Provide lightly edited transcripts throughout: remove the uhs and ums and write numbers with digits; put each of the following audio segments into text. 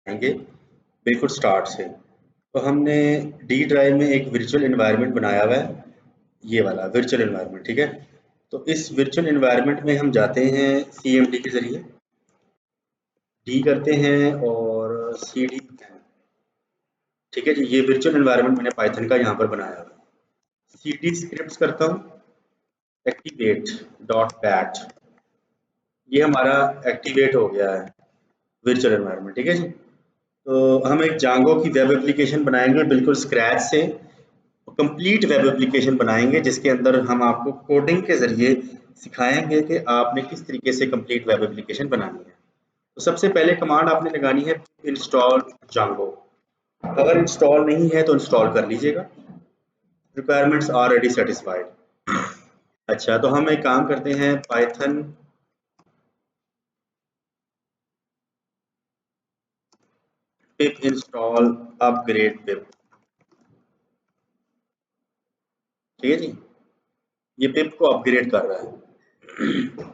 आएंगे बिल्कुल स्टार्ट से। तो हमने डी ड्राइव में एक वर्चुअल एनवायरनमेंट बनाया हुआ है, ये वाला वर्चुअल एनवायरनमेंट, ठीक है। तो इस वर्चुअल एनवायरनमेंट में हम जाते हैं सीएमडी के जरिए, डी करते हैं और सी डी, ठीक है जी। ये वर्चुअल एनवायरनमेंट मैंने पाइथन का यहाँ पर बनाया हुआ है। सी डी स्क्रिप्ट करता हूँ, एक्टिवेट डॉट बैट, ये हमारा एक्टिवेट हो गया है वर्चुअल एनवायरनमेंट, ठीक है जी। तो हम एक जांगो की वेब एप्लीकेशन बनाएंगे बिल्कुल स्क्रैच से, कंप्लीट वेब एप्लीकेशन बनाएंगे जिसके अंदर हम आपको कोडिंग के जरिए सिखाएंगे कि आपने किस तरीके से कंप्लीट वेब एप्लीकेशन बनानी है। तो सबसे पहले कमांड आपने लगानी है इंस्टॉल जांगो। अगर इंस्टॉल नहीं है तो इंस्टॉल कर लीजिएगा, रिक्वायरमेंट्स ऑलरेडी सेटिस्फाइड। अच्छा, तो हम एक काम करते हैं, पाइथन पिप इंस्टॉल अपग्रेड पिप, ठीक है जी। ये पिप को अपग्रेड कर रहा है।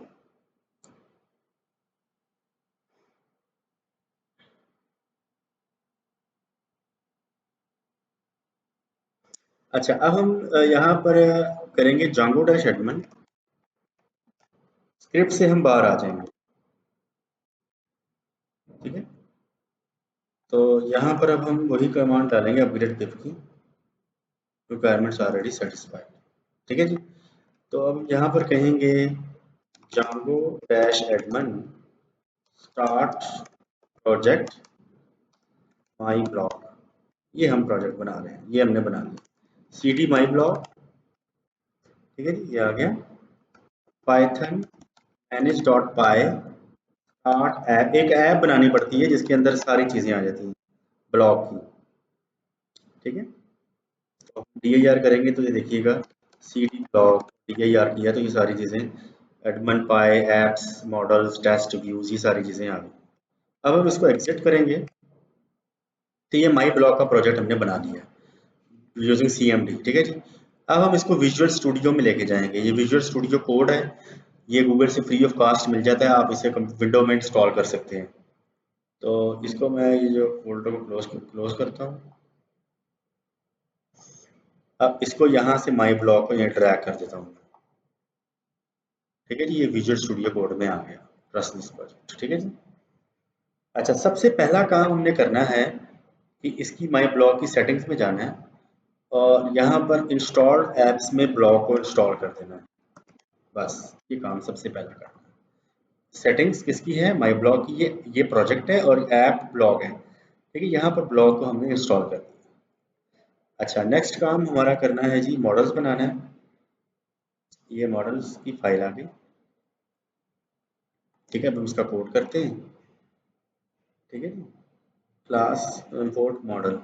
अच्छा, अब हम यहाँ पर करेंगे जांगो डैश एडमिन, स्क्रिप्ट से हम बाहर आ जाएंगे, ठीक है। तो यहाँ पर अब हम वही कमांड डालेंगे अपग्रेड पिप की, रिक्वायरमेंट्स ऑलरेडी सेटिस्फाइड, ठीक है जी। तो अब यहाँ पर कहेंगे जांगो डैश एडमिन स्टार्ट प्रोजेक्ट माई ब्लॉक, ये हम प्रोजेक्ट बना रहे हैं, ये हमने बना लिया। सी डी माई ब्लॉक, ठीक है जी, ये आ गया। पाइथन मैनेज डॉट पाई स्टार्ट ऐप, एक ऐप बनानी पड़ती है जिसके अंदर सारी चीज़ें आ जाती हैं ब्लॉक की, ठीक है। तो डी आई आर करेंगे तो ये देखिएगा C D block D I R किया तो ये सारी चीज़ें admin py apps models tests views ये सारी चीज़ें आ गई। अब हम इसको एग्जिट करेंगे तो ये माई ब्लॉक का प्रोजेक्ट हमने बना दिया यूजिंग सी एम डी, ठीक है जी। अब हम इसको विजुअल स्टूडियो में लेके जाएंगे, ये विजुअल स्टूडियो कोड है, ये गूगल से फ्री ऑफ कास्ट मिल जाता है, आप इसे विंडो में इंस्टॉल कर सकते हैं। तो इसको मैं ये जो फोल्डर को क्लोज करता हूँ। अब इसको यहाँ से माई ब्लॉक को यहाँ ड्रैग कर देता हूँ, ठीक है जी। ये विजुअल स्टूडियो कोड में आ गया ट्रस्ट दिस प्रोजेक्ट, ठीक है जी। अच्छा, सबसे पहला काम हमने करना है कि इसकी माई ब्लॉक की सेटिंग्स में जाना है और यहाँ पर इंस्टॉल्ड एप्स में ब्लॉक को इंस्टॉल कर देना है, बस ये काम सबसे पहला करना है। सेटिंग्स किसकी है? माई ब्लॉक की, ये प्रोजेक्ट है और ऐप ब्लॉग है, ठीक है। यहाँ पर ब्लॉग को हमने इंस्टॉल कर दिया। अच्छा, नेक्स्ट काम हमारा करना है जी, मॉडल्स बनाना है। ये मॉडल्स की फाइल आ गई, ठीक है। अब हम इसका कोड करते हैं, ठीक है जी। Class import model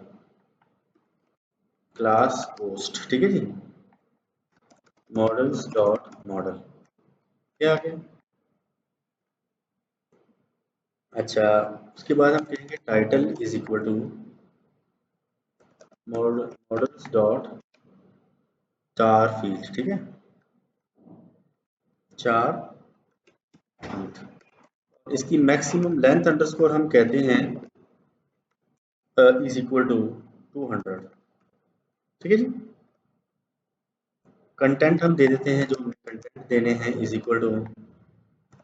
class post, ठीक है जी। मॉडल्स डॉट मॉडल, क्या आ गया। अच्छा, उसके बाद हम कहेंगे title is equal to models dot char field, ठीक है, चार फील्ड। इसकी मैक्सिमम लेंथ अंडरस्कोर हम कहते हैं इज इक्वल टू 200, ठीक है जी। कंटेंट हम दे देते हैं, जो कंटेंट देने हैं is equal to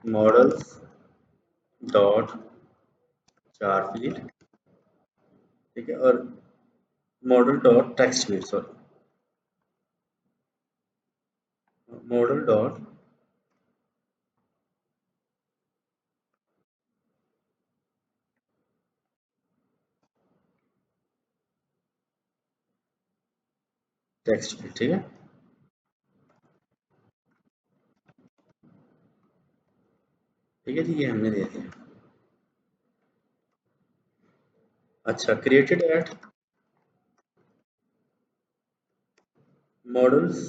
models dot char field, ठीक है, और model dot text field, sorry, model dot text field, ठीक है, ठीक है जी, ये हमने दे दिया। अच्छा, created at models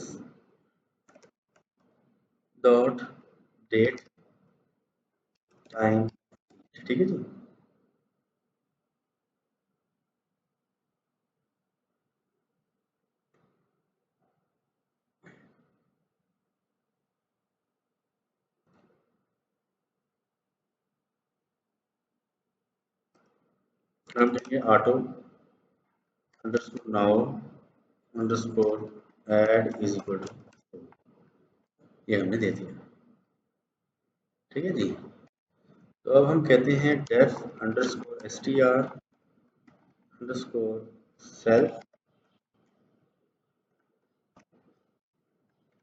dot date time, ठीक है जी। हम कहेंगे auto underscore now underscore add is equal to, ये हमने दे दिया। ठीक है जी। तो अब हम कहते हैं def underscore str underscore self,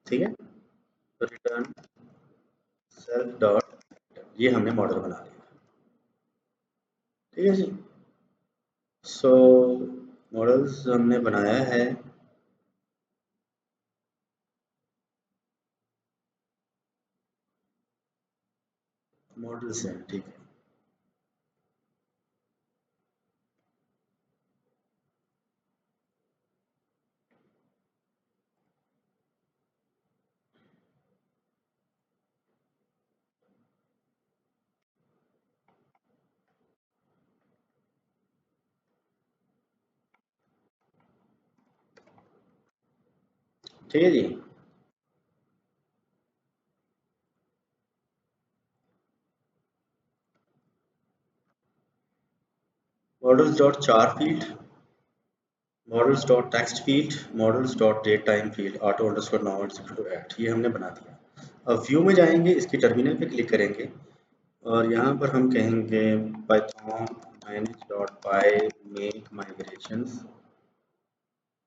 ठीक है, रिटर्न सेल्फ डॉट, ये हमने मॉडल बना लिया। ठीक है जी। सो मॉडल्स हमने बनाया है। मॉडल्स हैं, ठीक है। ठीक है जी। Models dot char field, models dot text field, models dot date time field, auto underscore now is equal to at, ये हमने बना दिया। अब व्यू में जाएंगे, इसकी टर्मिनल पे क्लिक करेंगे और यहाँ पर हम कहेंगे पाइथन मैनेज डॉट पाई मेक माइग्रेशंस,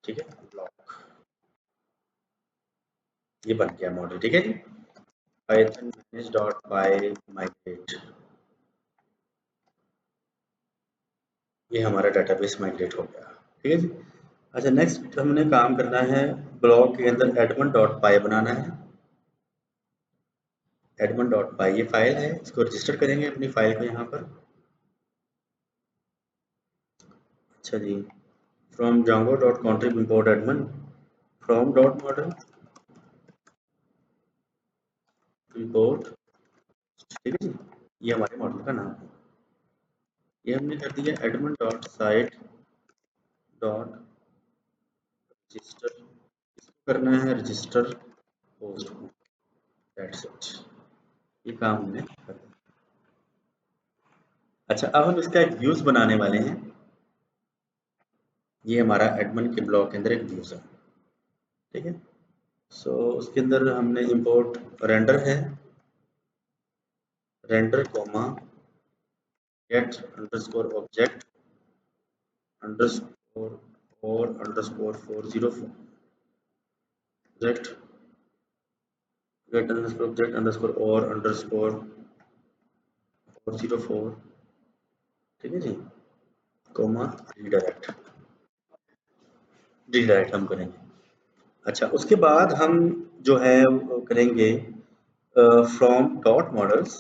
ठीक है, ब्लॉक, ये बन गया मॉडल। ठीक है जी। पाइथन मैनेज डॉट पाई माइग्रेट, ये हमारा डेटाबेस माइग्रेट हो गया। ठीक है जी। अच्छा, नेक्स्ट हमने काम करना है, ब्लॉक के अंदर एडमन डॉट पाई बनाना है। एडमन डॉट पाई ये फाइल है, इसको रजिस्टर करेंगे अपनी फाइल को यहाँ पर। अच्छा जी, from Django dot contrib import admin from dot model import, ठीक है जी, ये हमारे मॉडल का नाम है। ये हमने कर दिया Edmund dot site dot register, इसको करना है रजिस्टर पोस्ट को, दैट्स इट, ये काम हमने कर दिया। अच्छा, अब हम इसका एक व्यूज बनाने वाले हैं। ये हमारा एडमन के ब्लॉक के अंदर एक व्यूज है। ठीक है। सो उसके अंदर हमने इंपोर्ट रेंडर है, render comma get underscore object underscore or underscore 404 object get underscore object underscore or underscore 404, ठीक है जी, कॉमा रीडायरेक्ट, रीडायरेक्ट हम करेंगे। अच्छा, उसके बाद हम जो है वो करेंगे from dot models,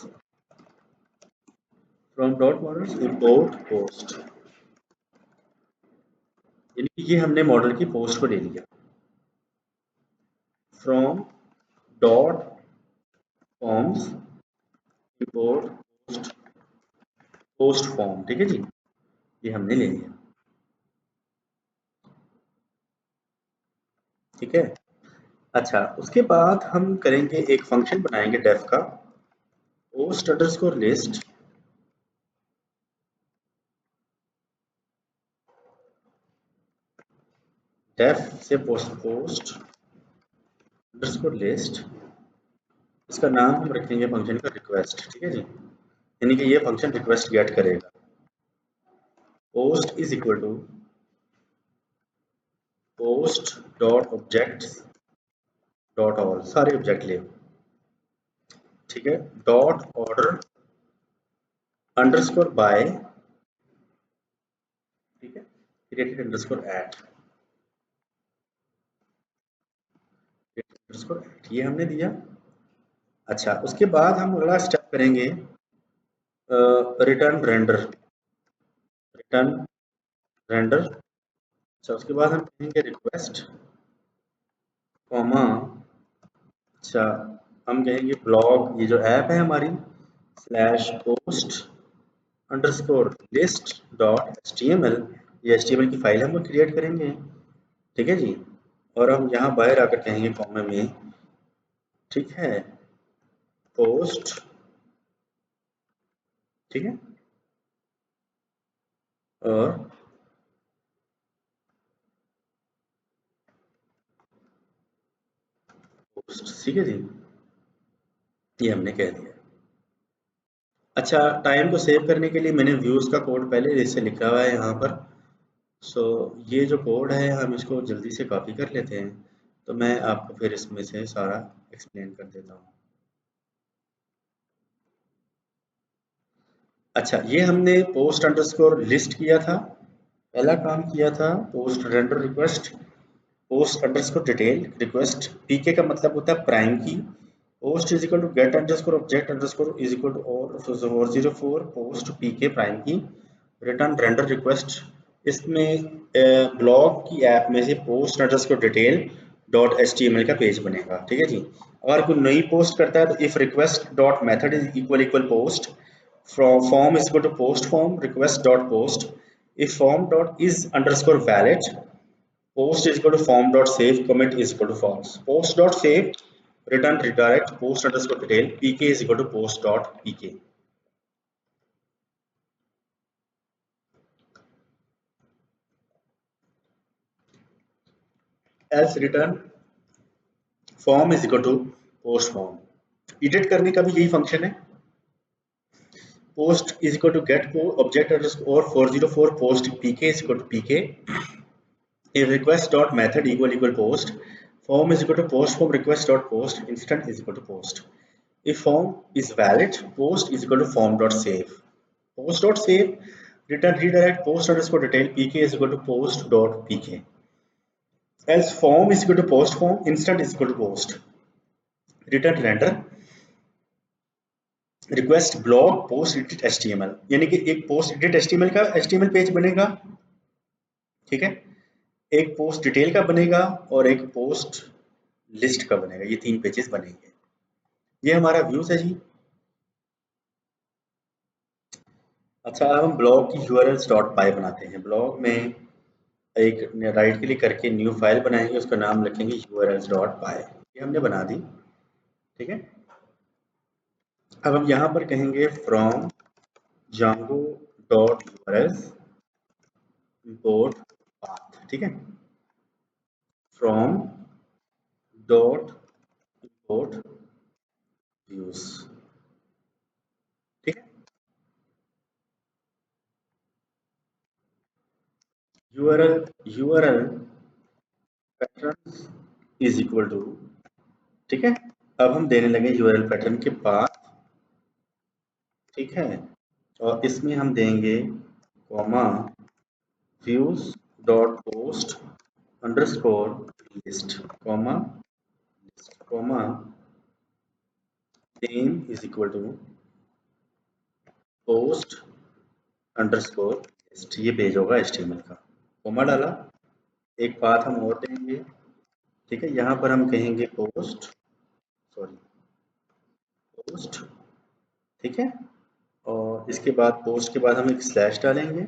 from dot models import post, यानी कि ये हमने मॉडल की पोस्ट को ले लिया। From dot forms import post, post form, ठीक है जी, ये हमने ले लिया। ठीक है। अच्छा, उसके बाद हम करेंगे एक फंक्शन बनाएंगे डेफ का, पोस्ट अंडरस्कोर लिस्ट, डेफ से पोस्ट अंडरस्कोर लिस्ट, इसका नाम हम रखेंगे फंक्शन का रिक्वेस्ट, ठीक है जी, यानी कि ये फंक्शन रिक्वेस्ट गेट करेगा। Post is equal to post dot objects dot all, सारे ऑब्जेक्ट ले, ठीक है, डॉट ऑर्डर अंडरस्कोर बाय, ठीक है, created underscore at, underscore at, ये हमने दिया। अच्छा, उसके बाद हम अगला स्टेप करेंगे रिटर्न रेंडर, रिटर्न रेंडर। अच्छा, उसके बाद हम कहेंगे रिक्वेस्ट कॉमा, अच्छा हम कहेंगे ब्लॉग, ये जो ऐप है हमारी, slash post underscore list dot HTML, ये HTML की फाइल हम क्रिएट करेंगे। ठीक है जी। और हम यहाँ बाहर आकर कहेंगे कॉमा में, ठीक है, पोस्ट, ठीक है, और पोस्ट। ठीक है जी, ये हमने कह दिया। अच्छा, टाइम को सेव करने के लिए मैंने व्यूज का कोड पहले जैसे लिखा हुआ है यहाँ पर। सो ये जो कोड है हम इसको जल्दी से कॉपी कर लेते हैं, तो मैं आपको फिर इसमें से सारा एक्सप्लेन कर देता हूँ। अच्छा, ये हमने पोस्ट अंडरस्कोर लिस्ट किया था, पहला काम किया था post render request, post underscore detail request, PK का मतलब होता है prime key, post is equal to get underscore object underscore is equal to or 404 post PK prime key, return render request. इसमें ब्लॉग की ऐप में से post underscore detail dot HTML का page बनेगा। ठीक है जी। अगर कोई नई पोस्ट करता है तो if request dot method is equal equal post from form is equal to post form request dot post, if form dot is underscore valid, post is equal to form dot save, commit is equal to false, post dot save return redirect post underscore detail, pk is equal to post dot pk, else return form is equal to post form। Edit करने का भी यही function है, post is equal to get object underscore 404 post pk is equal to pk, if request dot method equal post, form is equal to post form request dot post instant is equal to post, if form is valid post is equal to form dot save, post dot save return redirect post underscore detail pk is equal to post dot pk, else form is equal to post form instant is equal to post, return render request blog post edit HTML, यानी कि एक post edit HTML का HTML page बनेगा। ठीक है, एक post detail का बनेगा और एक पोस्ट लिस्ट का बनेगा, ये 3 पेजेस बनेंगे। ये हमारा व्यूज है जी। अच्छा, अब हम ब्लॉग की यूआरएल्स डॉट पाई बनाते हैं। ब्लॉग में एक राइट क्लिक करके न्यू फाइल बनाएंगे, उसका नाम रखेंगे यूआरएल्स डॉट पाई, ये हमने बना दी। ठीक है, अब हम यहाँ पर कहेंगे from Django dot URLs import path. ठीक है, फ्रॉम डॉट इम्पोर्ट व्यूज। ठीक है, URL URL pattern is equal to. ठीक है, अब हम देने लगे यूआरएल पैटर्न के पाथ। ठीक है, और इसमें हम देंगे comma views dot post underscore list comma comma name is equal to post underscore list, ये पेज होगा एचटीएमएल का। कॉमा डाला, एक पाथ हम और देंगे। ठीक है, यहाँ पर हम कहेंगे पोस्ट, सॉरी पोस्ट। ठीक है, और इसके बाद पोस्ट के बाद हम एक स्लैश डालेंगे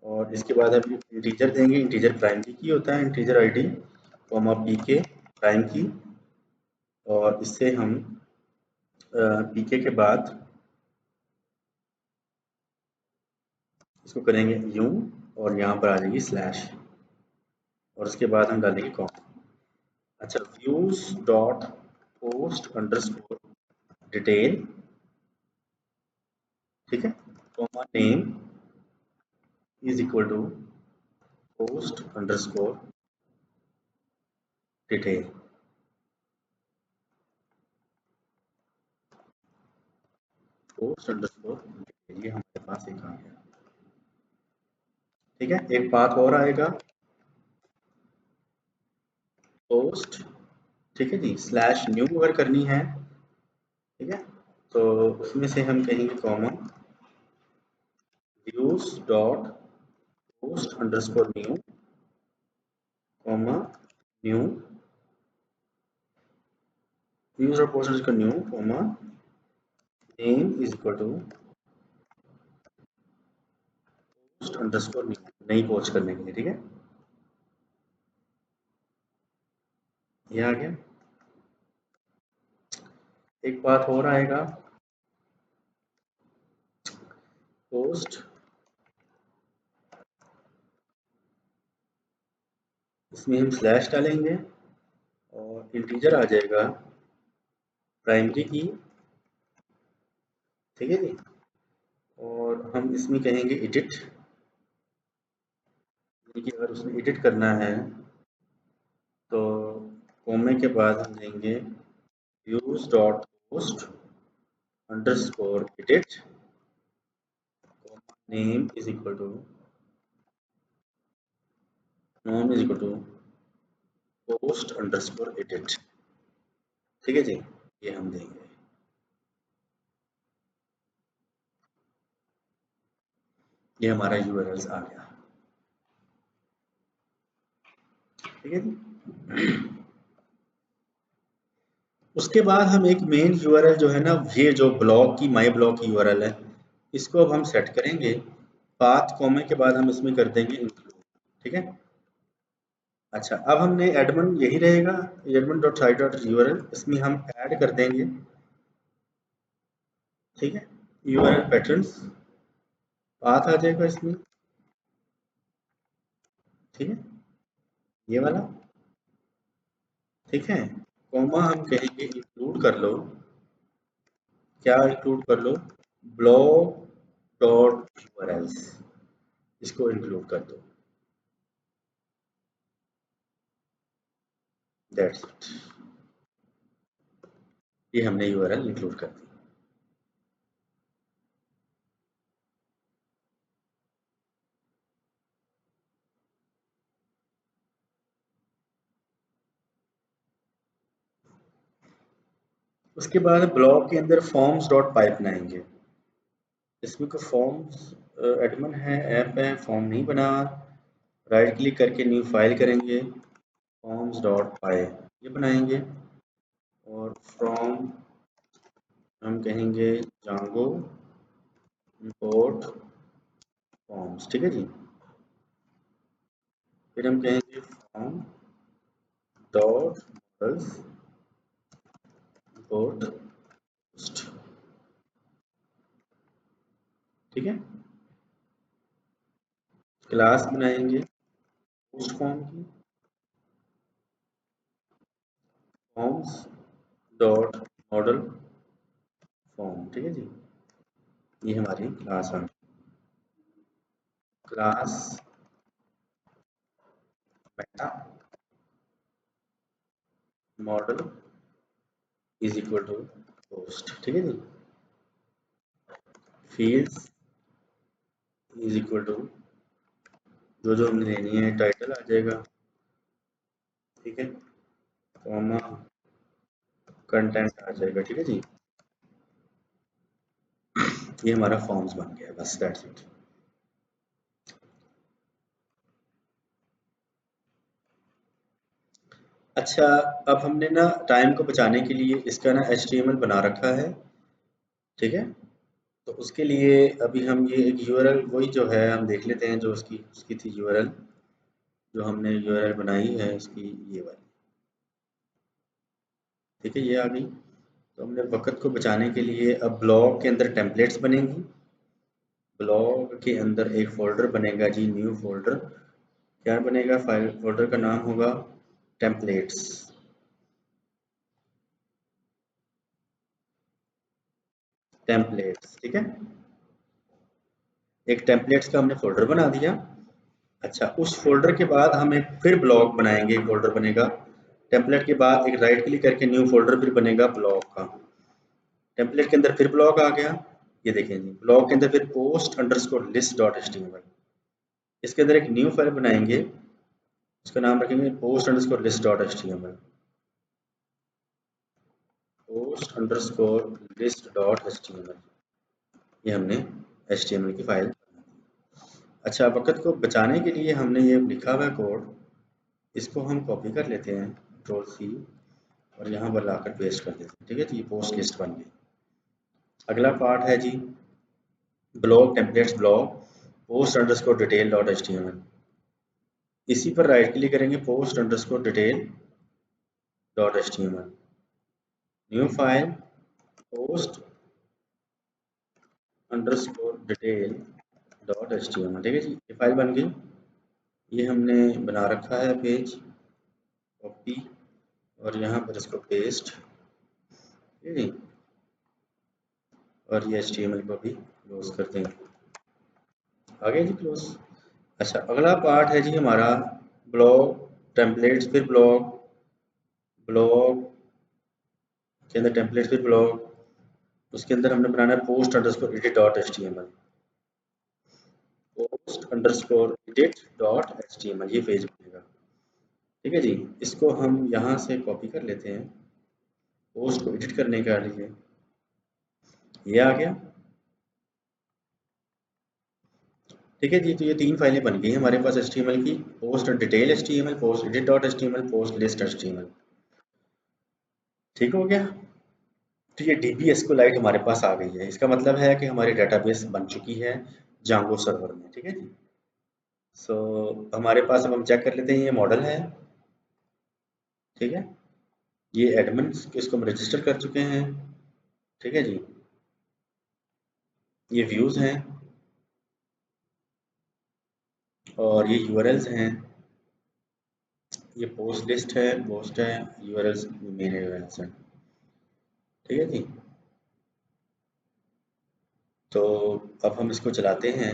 और इसके बाद हम इंटीजर देंगे, इंटीजर प्राइम की होता है, इंटीजर आईडी कॉमा पीके प्राइम की, और इससे हम पीके के बाद इसको करेंगे यूं और यहाँ पर आ जाएगी स्लैश और उसके बाद हम डालेंगे कॉमा। अच्छा, views dot post underscore detail. ठीक है, comma name is equal to post underscore detail. Post underscore detail, ये हमारे पास एक आ गया। ठीक है, एक पाथ और आएगा पोस्ट। ठीक है जी, स्लैश न्यू अगर करनी है। ठीक है, तो उसमें से हम कहेंगे common views dot post underscore new comma new views dot post underscore new comma name is equal to post underscore new, नई पोस्ट करने के लिए। ठीक है, ये आ गया। एक बात और आएगा पोस्ट इसमें हम स्लैश डालेंगे और इंटीजर आ जाएगा प्राइमरी की, ठीक है जी। और हम इसमें कहेंगे एडिट, यानी कि अगर उसमें एडिट करना है तो कोमे के बाद हम देंगे use dot post underscore edit, name is equal to name is equal to post underscore edit, ठीक है जी। ये हम देंगे, ये हमारा यूआरएल आ गया, ठीक है जी। उसके बाद हम एक मेन यूआरएल जो है ना, ये जो ब्लॉग की माई ब्लॉग की यूआरएल है, इसको अब हम सेट करेंगे। पाथ कॉमे के बाद हम इसमें कर देंगे इंक्लूड, ठीक है। अच्छा, अब हमने एडमिन यही रहेगा, admin dot site dot URL, इसमें हम ऐड कर देंगे, ठीक है। यूआरएल पैटर्न्स पाथ आ जाएगा इसमें, ठीक है, ये वाला, ठीक है। कॉमा हम कहेंगे इंक्लूड कर लो, क्या इंक्लूड कर लो, ब्लॉग डॉट यूआरएल्स, इसको इंक्लूड कर दो, दैट्स इट। ये हमने यूआरएल इंक्लूड कर दी। उसके बाद ब्लॉग के अंदर फॉर्म्स डॉट पाइप बनाएंगे। इसमें कोई फॉर्म्स एडमिन है, ऐप है, फॉर्म नहीं बना, राइट क्लिक करके न्यू फाइल करेंगे, फॉर्म्स डॉट पाइप ये बनाएंगे, और फ्रॉम हम कहेंगे जांगो इंपोर्ट फॉर्म्स, ठीक है जी। फिर हम कहेंगे form dot models import post, ठीक है। क्लास बनाएंगे पोस्ट फॉर्म की, फॉर्म्स डॉट मॉडल फॉर्म, ठीक है जी। ये हमारी क्लास है, class meta model is equal to post, ठीक है जी। फील्ड्स इज इक्वल टू जो जो हमने लेनी है, टाइटल आ जाएगा, ठीक है, कॉमा कंटेंट आ जाएगा, ठीक है जी। ये हमारा फॉर्म्स बन गया, बस दैट्स इट। अच्छा, अब हमने ना टाइम को बचाने के लिए इसका ना HTML बना रखा है, ठीक है। तो उसके लिए अभी हम ये एक यूआरएल वही जो है हम देख लेते हैं, जो उसकी उसकी थी यूआरएल, जो हमने यूआरएल बनाई है उसकी, ये वाली, ठीक है, ये आ गई। तो हमने वक्त को बचाने के लिए अब ब्लॉग के अंदर टेम्पलेट्स बनेंगी, ब्लॉग के अंदर एक फोल्डर बनेगा जी, न्यू फोल्डर, क्या बनेगा, फाइल फोल्डर का नाम होगा टेम्पलेट्स, टेम्पलेट्स, ठीक है। एक टेम्पलेट्स का हमने फोल्डर बना दिया। अच्छा, उस फोल्डर के बाद हम एक फिर ब्लॉग बनाएंगे, एक फोल्डर बनेगा, टेम्पलेट के बाद एक राइट क्लिक करके न्यू फोल्डर फिर बनेगा ब्लॉग का, टेम्पलेट के अंदर फिर ब्लॉग आ गया, ये देखें जी, ब्लॉग के अंदर फिर post underscore list dot HTML, इसके अंदर एक न्यू फाइल बनाएंगे, उसका नाम रखेंगे post underscore list dot HTML, post underscore list dot HTML, ये हमने एचटीएमएल की फाइल। अच्छा, वक्त को बचाने के लिए हमने ये लिखा हुआ कोड, इसको हम कॉपी कर लेते हैं, कंट्रोल सी, और यहाँ पर लाकर पेस्ट कर देते हैं, ठीक है। तो ये पोस्ट लिस्ट बन गई। अगला पार्ट है जी blog templates blog post underscore detail dot HTML, इसी पर राइट क्लिक करेंगे, post underscore detail dot HTML, new file post underscore detail dot HTML, ठीक है जी। ये फाइल बन गई, ये हमने बना रखा है पेज, कॉपी और यहाँ पर इसको पेस्ट, और ये HTML को भी क्लोज कर देंगे। आगे जी क्लोज। अच्छा, अगला पार्ट है जी हमारा ब्लॉग टेम्पलेट्स, फिर ब्लॉग के अंदर टेम्पलेट्स, फिर ब्लॉग, उसके अंदर हमने बनाना है post underscore edit dot HTML, post underscore edit dot HTML, ये पेज बनेगा। ठीक है जी, इसको हम यहाँ से कॉपी कर लेते हैं पोस्ट को एडिट करने के लिए। ये आ गया। ठीक है जी, तो ये 3 फाइलें बन गई हमारे पास HTML की, post detail HTML, post edit dot HTML, post list HTML। ठीक हो गया। तो ये DB SQLite हमारे पास आ गई है, इसका मतलब है कि हमारी डेटाबेस बन चुकी है जांगो सर्वर में। ठीक है जी। सो हमारे पास, अब हम चेक कर लेते हैं, ये मॉडल है। ठीक है, ये एडमिन, इसको हम रजिस्टर कर चुके हैं। ठीक है जी, ये व्यूज हैं और ये URLs हैं। ये पोस्ट लिस्ट है, पोस्ट है, URLs मेन URLs हैं। ठीक है जी, तो अब हम इसको चलाते हैं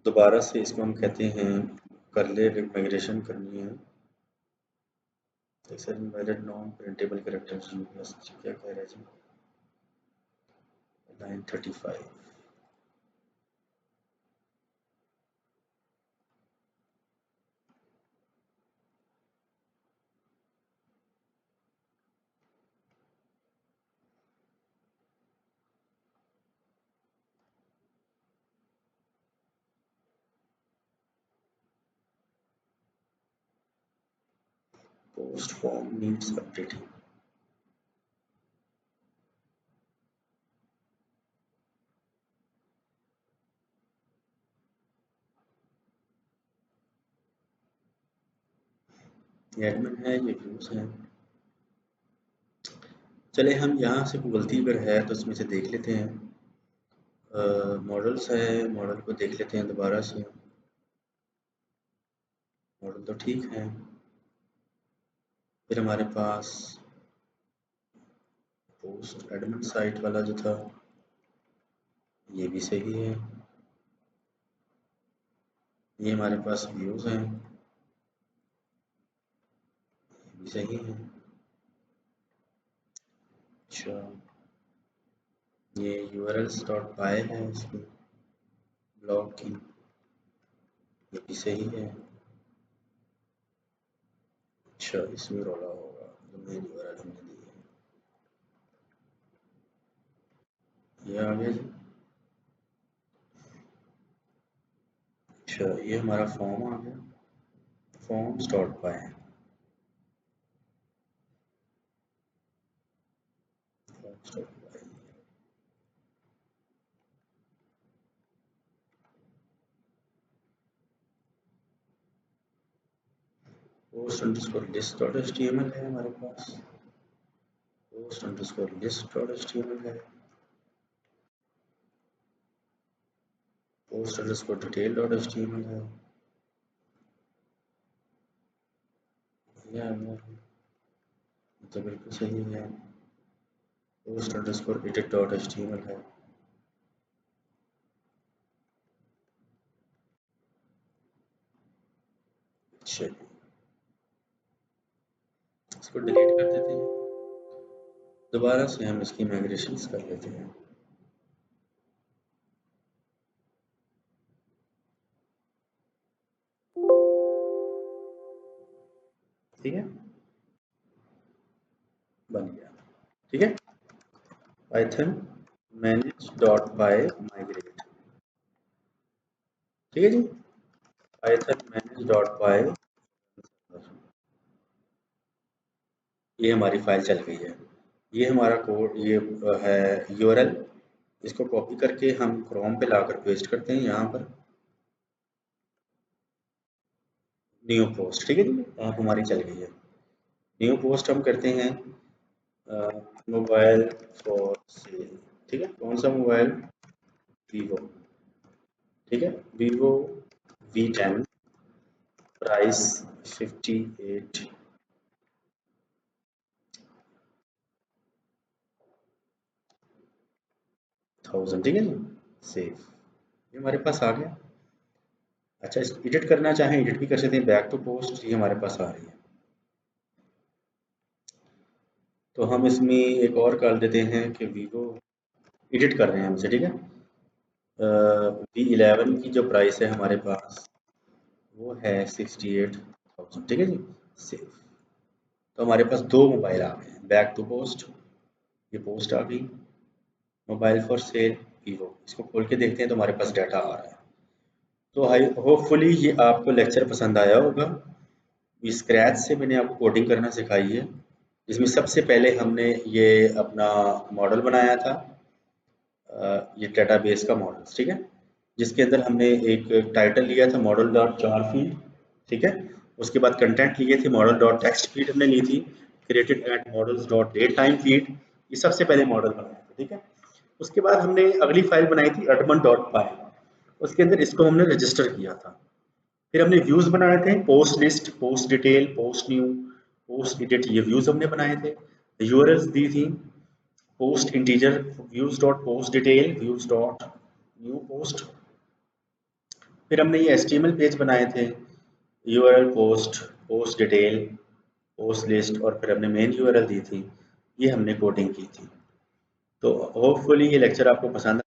दोबारा से। इसको हम कहते हैं कर ले, माइग्रेशन करनी है। Sir invalid non printable characters, क्या कह रहा है जी, line 35। Post form needs updating. ये एडमिन है, ये व्यूज है। चले हम यहाँ से कोई गलती अगर है तो इसमें से देख लेते हैं। मॉडल्स है, मॉडल को देख लेते हैं दोबारा से। मॉडल तो ठीक है। फिर हमारे पास पोस्ट एडमिन साइट वाला जो था, ये भी सही है। ये हमारे पास व्यूज हैं, ये भी सही है। अच्छा, ये urls.py है इसकी ब्लॉग की, ये भी सही है। अच्छा, इसमें रोला होगा जो मेन URL हमने दी है। ये आ गया जी। अच्छा, ये हमारा फॉर्म आ गया, forms.py। forms.py, post_list.html है हमारे पास, post_list.html है, post_detail.html है। तो बिल्कुल सही है। post_edit.html है। अच्छा, इसको डिलीट कर देते हैं, दोबारा से हम इसकी माइग्रेशन कर लेते हैं। ठीक है, बन गया। ठीक है, पाइथन manage.py migrate। ठीक है जी, पाइथन manage.py, ये हमारी फाइल चल गई है। ये हमारा कोड, ये है URL, इसको कॉपी करके हम क्रोम पे लाकर पेस्ट करते हैं यहाँ पर, न्यू पोस्ट। ठीक है जी, ऐप हमारी चल गई है। न्यू पोस्ट हम करते हैं मोबाइल फॉर सेल। ठीक है, कौन सा मोबाइल, वीवो। ठीक है, वीवो V10 प्राइस 58,000, ठीक है जी। सेव, ये हमारे पास आ गया। अच्छा, इसको एडिट करना चाहें एडिट भी कर सकते हैं, बैक टू पोस्ट, ये हमारे पास आ रही है। तो हम इसमें एक और कर देते हैं कि वीवो एडिट कर रहे हैं हमसे, ठीक है। V11 की जो प्राइस है हमारे पास वो है 68,000, ठीक है जी। सेव। तो हमारे पास दो मोबाइल आ गए हैं, बैक टू पोस्ट, ये पोस्ट आ गई, मोबाइल फॉर सेल वीवो। इसको खोल के देखते हैं तो हमारे पास डाटा आ रहा है। तो हाई होपफुली ये आपको लेक्चर पसंद आया होगा। स्क्रैच से मैंने आपको कोडिंग करना सिखाई है, जिसमें सबसे पहले हमने ये अपना मॉडल बनाया था, ये डेटाबेस का मॉडल, ठीक है, जिसके अंदर हमने एक टाइटल लिया था मॉडल डॉट जार फील्ड, ठीक है। उसके बाद कंटेंट लिए थे मॉडल डॉट टेक्स्ट फील्ड हमने ली थी, created at models dot date time field, ये सबसे पहले मॉडल बनाया था, ठीक है। उसके बाद हमने अगली फाइल बनाई थी एडमन डॉट पाई, उसके अंदर इसको हमने रजिस्टर किया था। फिर हमने व्यूज बनाए थे, post list, post detail, post new, post edit, ये व्यूज हमने बनाए थे। यूआरएल्स दी थी, post integer, views dot post detail, views dot new post. फिर हमने ये एचटीएमएल पेज बनाए थे, URL post, post detail, post list, और फिर हमने मेन यूआरएल दी थी, ये हमने कोडिंग की थी। तो होपफुली ये लेक्चर आपको पसंद